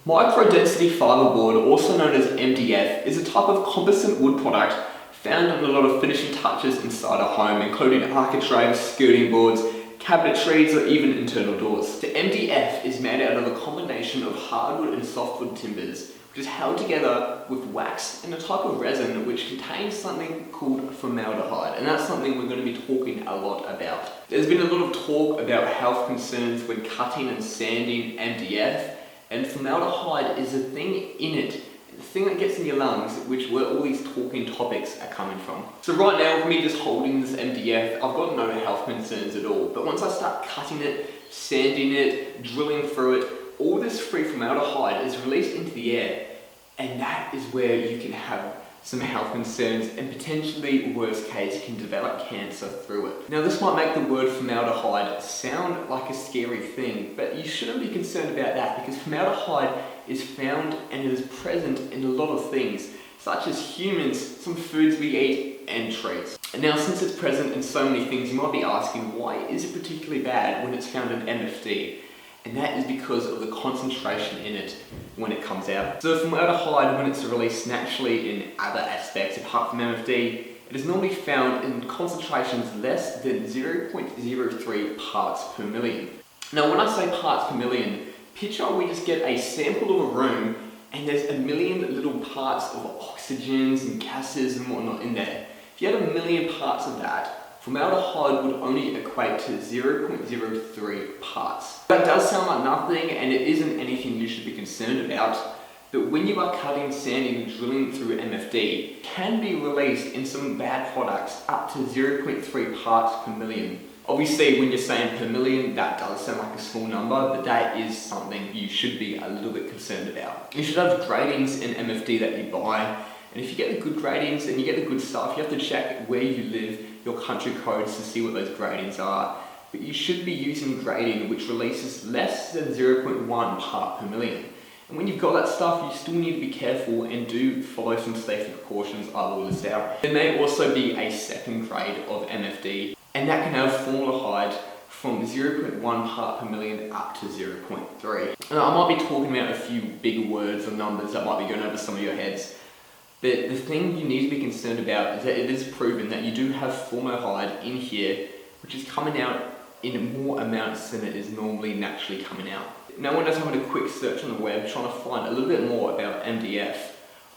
Micro-density fibreboard, also known as MDF, is a type of composite wood product found in a lot of finishing touches inside a home, including architraves, skirting boards, cabinetries, or even internal doors. The MDF is made out of a combination of hardwood and softwood timbers, which is held together with wax and a type of resin which contains something called formaldehyde, and that's something we're going to be talking a lot about. There's been a lot of talk about health concerns when cutting and sanding MDF, and formaldehyde is a thing in it, the thing that gets in your lungs, which where all these talking topics are coming from. So right now, with me just holding this MDF, I've got no health concerns at all, but once I start cutting it, sanding it, drilling through it, all this free formaldehyde is released into the air, and that is where you can have some health concerns and potentially, worst case, can develop cancer through it. Now this might make the word formaldehyde sound like a scary thing, but you shouldn't be concerned about that because formaldehyde is found and it is present in a lot of things, such as humans, some foods we eat, and trees. And now since it's present in so many things, you might be asking, why is it particularly bad when it's found in MFD? And that is because of the concentration in it when it comes out. So formaldehyde, when it's released naturally in other aspects apart from MFD, it is normally found in concentrations less than 0.03 parts per million. Now when I say parts per million, picture we just get a sample of a room and there's a million little parts of oxygens and gases and whatnot in there. If you had a million parts of that, formaldehyde would only equate to 0.03 parts. That does sound like nothing, and it isn't anything you should be concerned about, but when you are cutting, sanding, and drilling through MFD, it can be released in some bad products up to 0.3 parts per million. Obviously, when you're saying per million, that does sound like a small number, but that is something you should be a little bit concerned about. You should have gratings in MFD that you buy, and if you get the good gratings and you get the good stuff, you have to check where you live, your country codes to see what those gratings are. But you should be using grading which releases less than 0.1 part per million. And when you've got that stuff, you still need to be careful and do follow some safety precautions I will list out. There may also be a second grade of MFD, and that can have formaldehyde from 0.1 part per million up to 0.3. Now, I might be talking about a few big words or numbers that might be going over some of your heads. But the thing you need to be concerned about is that it is proven that you do have formaldehyde in here, which is coming out in more amounts than it is normally naturally coming out. Now when I was having a quick search on the web trying to find a little bit more about MDF,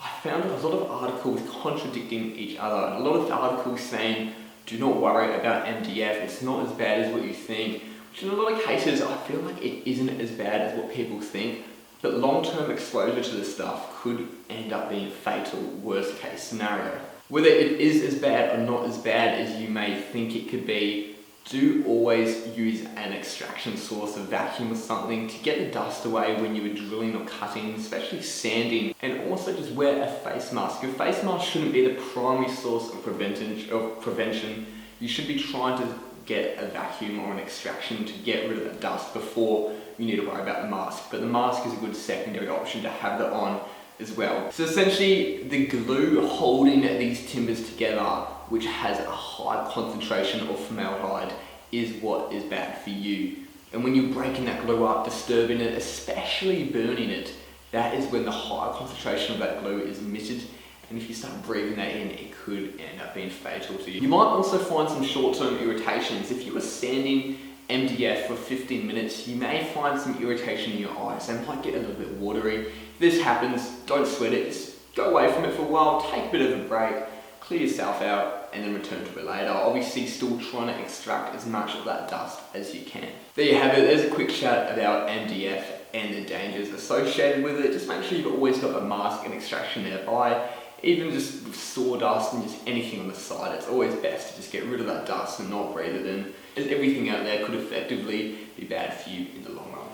I found a lot of articles contradicting each other, and a lot of articles saying, do not worry about MDF, it's not as bad as what you think, which in a lot of cases I feel like it isn't as bad as what people think. But long-term exposure to this stuff could end up being fatal, worst case scenario. Whether it is as bad or not as bad as you may think it could be, do always use an extraction source, a vacuum or something, to get the dust away when you are drilling or cutting, especially sanding, and also just wear a face mask. Your face mask shouldn't be the primary source of prevention. You should be trying to get a vacuum or an extraction to get rid of the dust before you need to worry about the mask. But the mask is a good secondary option to have that on as well. So essentially, the glue holding these timbers together, which has a high concentration of formaldehyde, is what is bad for you. And when you're breaking that glue up, disturbing it, especially burning it, that is when the high concentration of that glue is emitted. And if you start breathing that in, it could end up being fatal to you. You might also find some short-term irritations. If you are sanding MDF for 15 minutes, you may find some irritation in your eyes. They might get a little bit watery. If this happens, don't sweat it. Just go away from it for a while, take a bit of a break, clear yourself out, and then return to it later. Obviously, still trying to extract as much of that dust as you can. There you have it. There's a quick chat about MDF and the dangers associated with it. Just make sure you've always got a mask and extraction nearby. Even just with sawdust and just anything on the side, it's always best to just get rid of that dust and not breathe it in, as everything out there could effectively be bad for you in the long run.